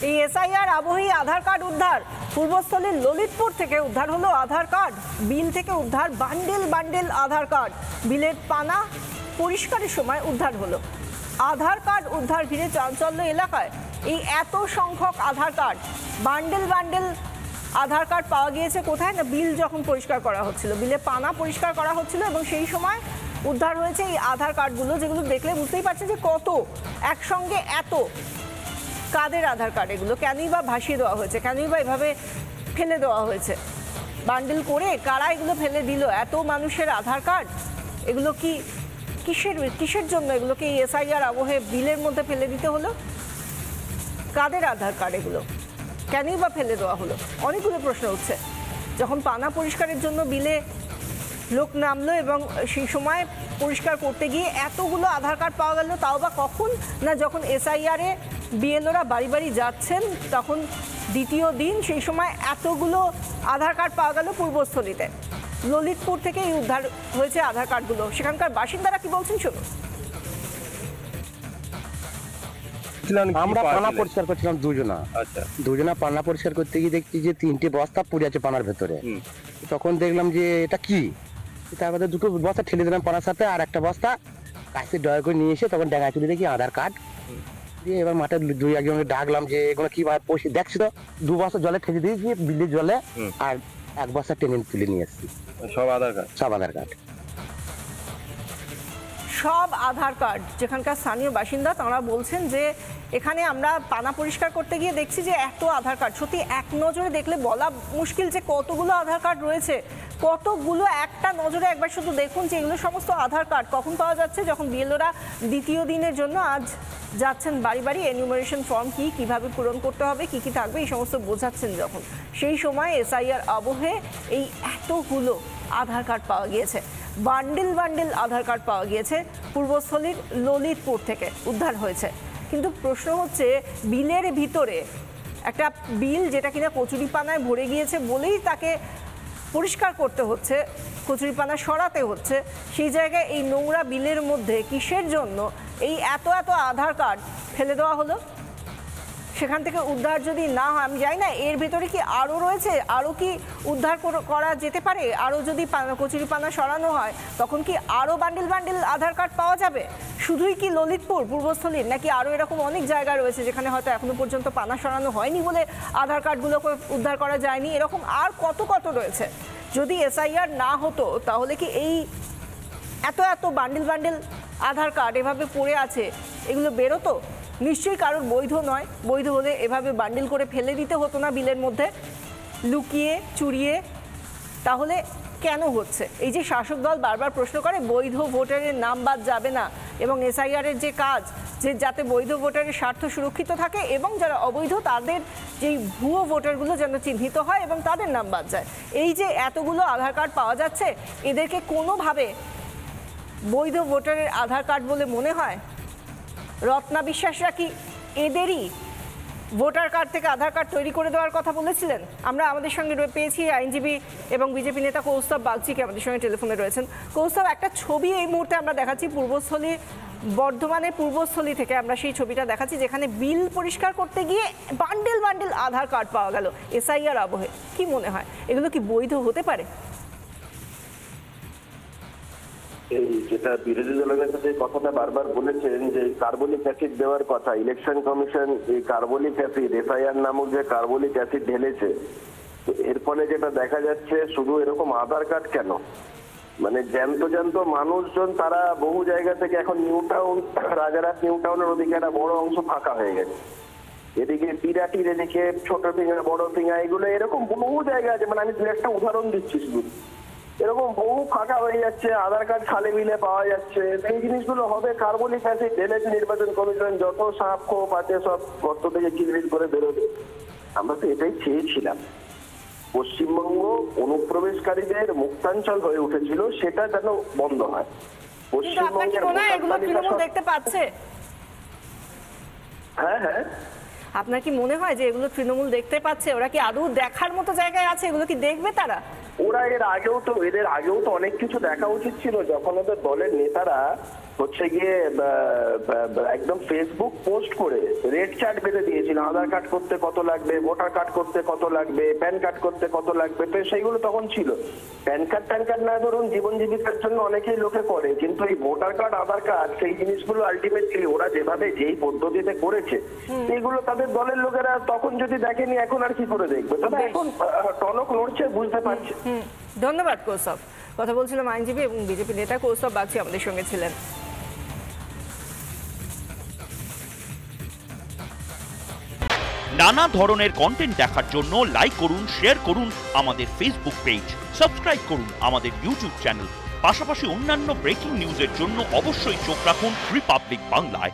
এই এসআইআর আবহে আধার কার্ড উদ্ধার। পূর্বস্থলীর ললিতপুর থেকে উদ্ধার হলো আধার কার্ড। বিল থেকে উদ্ধার বান্ডেল বান্ডেল আধার কার্ড। বিলের পানা পরিষ্কারের সময় উদ্ধার হলো। আধার কার্ড উদ্ধার ঘিরে চাঞ্চল্য এলাকায়। এই এত সংখ্যক আধার কার্ড, বান্ডেল বান্ডেল আধার কার্ড পাওয়া গিয়েছে কোথায় না, বিল যখন পরিষ্কার করা হচ্ছিল, বিলে পানা পরিষ্কার করা হচ্ছিল এবং সেই সময় উদ্ধার হয়েছে এই আধার কার্ডগুলো, যেগুলো দেখলে বুঝতেই পারছেন যে কত একসঙ্গে এত। কাদের আধার কার্ড এগুলো? কেনই বা ভাসিয়ে দেওয়া হয়েছে? কেনই বা এভাবে ফেলে দেওয়া হয়েছে? বান্ডেল করে কারা এগুলো ফেলে দিল? এত মানুষের আধার কার্ড, এগুলো কি কিসের জন্য? এগুলোকে এই এসআইআর আবহে বিলের মধ্যে ফেলে দিতে হলো? কাদের আধার কার্ড এগুলো? কেনই বা ফেলে দেওয়া হলো? অনেকগুলো প্রশ্ন উঠছে। যখন পানা পরিষ্কারের জন্য বিলে লোক নামলো এবং সেই সময় পরিষ্কার করতে গিয়ে এতগুলো আধার কার্ড পাওয়া গেল, তাও বা কখন না, যখন এসআইআরে বিএলওরা বাড়ি বাড়ি যাচ্ছেন তখন দ্বিতীয় দিন, সেই সময় এতগুলো আধার কার্ড পাওয়া গেল পূর্বস্থলীতে। ললিতপুর থেকে এই উদ্ধার হয়েছে আধার কার্ডগুলো। সেখানকার বাসিন্দারা কি বলছেন শুনুন। আমরা পানা পরিষ্কার করছিলাম দুজনা পানা পরিষ্কার করতে গিয়ে দেখছি যে 3টে বস্তা পড়ে আছে পানার ভেতরে। তখন দেখলাম যে এটা কি, তারপরে 2টো বস্তা ঠেলে দিলাম পানার সাথে, আর একটা বস্তা কাছে ডয় করে নিয়ে এসে তখন ডেঙা তুলে দেখি আধার কার্ড দিয়ে। এবার মাঠে 2-1জনকে ডাকলাম যে এগুলো কিভাবে পয়সা দেখছি, তো 2 বস্তা জলে ঠেলে দিয়েছি বিলের জলে, আর 1 বস্তা টেনে তুলে নিয়ে এসেছি। সব আধার কার্ড সব আধার কার্ড। যেখানকার স্থানীয় বাসিন্দা তারা বলছেন যে এখানে আমরা পানা পরিষ্কার করতে গিয়ে দেখছি যে এত আধার কার্ড, সত্যি এক নজরে দেখলে বলা মুশকিল যে কতগুলো আধার কার্ড রয়েছে, কতগুলো। একটা নজরে একবার শুধু দেখুন যে এগুলো সমস্ত আধার কার্ড কখন পাওয়া যাচ্ছে, যখন বিএলওরা দ্বিতীয় দিনের জন্য আজ যাচ্ছেন বাড়ি বাড়ি, এনিউমারেশন ফর্ম কিভাবে পূরণ করতে হবে, কি থাকবে, এই সমস্ত বোঝাচ্ছেন যখন, সেই সময় এসআইআর আবহে এই এতগুলো আধার কার্ড পাওয়া গিয়েছে। বান্ডেল বান্ডেল আধার কার্ড পাওয়া গিয়েছে পূর্বস্থলীর ললিতপুর থেকে উদ্ধার হয়েছে। কিন্তু প্রশ্ন হচ্ছে, বিলের ভিতরে একটা বিল যেটা কিনা কচুরিপানায় ভরে গিয়েছে বলেই তাকে পরিষ্কার করতে হচ্ছে, কচুরিপানা সরাতে হচ্ছে, সেই জায়গায় এই নোংরা বিলের মধ্যে কিসের জন্য এই এত আধার কার্ড ফেলে দেওয়া হলো? সেখান থেকে উদ্ধার যদি না হয়, আমি জানি না এর ভেতরে কি আরও রয়েছে, আরও কি উদ্ধার করা যেতে পারে, আরও যদি কচুরিপানা সরানো হয় তখন কি আরও বান্ডেল বান্ডেল আধার কার্ড পাওয়া যাবে? শুধুই কি ললিতপুর পূর্বস্থলীর, নাকি আরও এরকম অনেক জায়গা রয়েছে যেখানে হয়তো এখনো পর্যন্ত পানা সরানো হয়নি বলে আধার কার্ডগুলোকে উদ্ধার করা যায়নি? এরকম আর কত রয়েছে। যদি এসআইআর না হতো তাহলে কি এই এত বান্ডেল বান্ডেল আধার কার্ড এভাবে পড়ে আছে, এগুলো বেরোতো? নিশ্চয়ই কারোর বৈধ নয়। বৈধ হলে এভাবে বান্ডিল করে ফেলে দিতে হতো না বিলের মধ্যে, লুকিয়ে চুরিয়ে। তাহলে কেন হচ্ছে? এই যে শাসক দল বারবার প্রশ্ন করে বৈধ ভোটারের নাম বাদ যাবে না, এবং এসআইআরের যে কাজ, যে যাতে বৈধ ভোটারের স্বার্থ সুরক্ষিত থাকে এবং যারা অবৈধ তাদের যেই ভুয়ো ভোটারগুলো যেন চিহ্নিত হয় এবং তাদের নাম বাদ যায়। এই যে এতগুলো আধার কার্ড পাওয়া যাচ্ছে, এদেরকে কোনোভাবে বৈধ ভোটারের আধার কার্ড বলে মনে হয়? রত্না বিশ্বাসরা কি এদেরই ভোটার কার্ড থেকে আধার কার্ড তৈরি করে দেওয়ার কথা বলেছিলেন? আমরা আমাদের সঙ্গে পেয়েছি আইনজীবী এবং বিজেপি নেতা কৌস্তব বাগচিকে আমাদের সঙ্গে টেলিফোনে রয়েছেন। কৌস্তব, একটা ছবি এই মুহূর্তে আমরা দেখাচ্ছি পূর্বস্থলী, বর্ধমানের পূর্বস্থলী থেকে আমরা সেই ছবিটা দেখাচ্ছি, যেখানে বিল পরিষ্কার করতে গিয়ে বান্ডেল বান্ডেল আধার কার্ড পাওয়া গেল এসআইআর আবহে। কি মনে হয় এগুলো কি বৈধ হতে পারে? যেটা বিরোধী দলের নেতা যে কথাটা বারবার বলেছেন যে কার্বলিক অ্যাসিড দেওয়ার কথা, ইলেকশন কমিশন এই কার্বলিক অ্যাসিড, এসআইআর নামক যে কার্বলিক অ্যাসিড ঢেলেছে, তো এর ফলে যেটা দেখা যাচ্ছে, শুধু এরকম আধার কার্ড কেন, মানে জ্যান্ত মানুষজন তারা বহু জায়গা থেকে এখন নিউ টাউন, রাজারহাট নিউ টাউনের ওদিকে একটা বড় অংশ ফাঁকা হয়ে গেছে। এদিকে বিরাটির, এদিকে ছোট ফিঙ্গা, বড় ফিঙ্গা, এগুলো এরকম বহু জায়গা আছে। মানে আমি একটা উদাহরণ দিচ্ছি, শুধু এরকম বহু ফাঁকা হয়ে যাচ্ছে, আধার কার্ড খালে মিলে পাওয়া যাচ্ছে। এই জিনিসগুলো হবে কার্বলিক অ্যাসিড ঢেলেছে নির্বাচন কমিশন, যত সাপ খোপ আছে সব গর্ত থেকে চিরবির করে বেরোবে। আমরা তো এটাই চেয়েছিলাম, পশ্চিমবঙ্গ অনুপ্রবেশকারীদের মুক্তাঞ্চল হয়ে উঠেছিল, সেটা যেন বন্ধ হয়। পশ্চিমবঙ্গের দেখতে পাচ্ছে, হ্যাঁ, আপনার কি মনে হয় যে এগুলো তৃণমূল দেখতে পাচ্ছে? ওরা কি আদৌ দেখার মতো জায়গায় আছে? এগুলো কি দেখবে তারা? এদের আগেও তো অনেক কিছু দেখা উচিত ছিল, যখন ওদের দলের নেতারা হচ্ছে গিয়ে একদম ফেসবুক পোস্ট করে রেড চার্ট বেঁধে দিয়েছিল, আধার কার্ড করতে কত লাগবে, ভোটার কার্ড করতে কত লাগবে, প্যান কার্ড করতে কত লাগবে, তো সেইগুলো তখন ছিল। প্যান কার্ড না ধরুন জীবন জীবিকার জন্য অনেকেই লোকে করে, কিন্তু এই ভোটার কার্ড আধার কার্ড সেই জিনিসগুলো আলটিমেটলি ওরা যেভাবে যেই পদ্ধতিতে করেছে এইগুলো তাদের দলের লোকেরা তখন যদি দেখেনি এখন আর কি করে দেখবে, তবে এখন টনক নড়ছে বুঝতে পারছে। ধন্যবাদ কৌস্তব। কথা বলছিলাম আইনজীবী এবং বিজেপি নেতা কৌস্তব বাগচি আমাদের সঙ্গে ছিলেন। নানা ধরনের কন্টেন্ট দেখার জন্য লাইক করুন, শেয়ার করুন আমাদের ফেসবুক পেজ, সাবস্ক্রাইব করুন আমাদের ইউটিউব চ্যানেল। পাশাপাশি অন্যান্য ব্রেকিং নিউজের জন্য অবশ্যই চোখ রাখুন রিপাবলিক বাংলায়।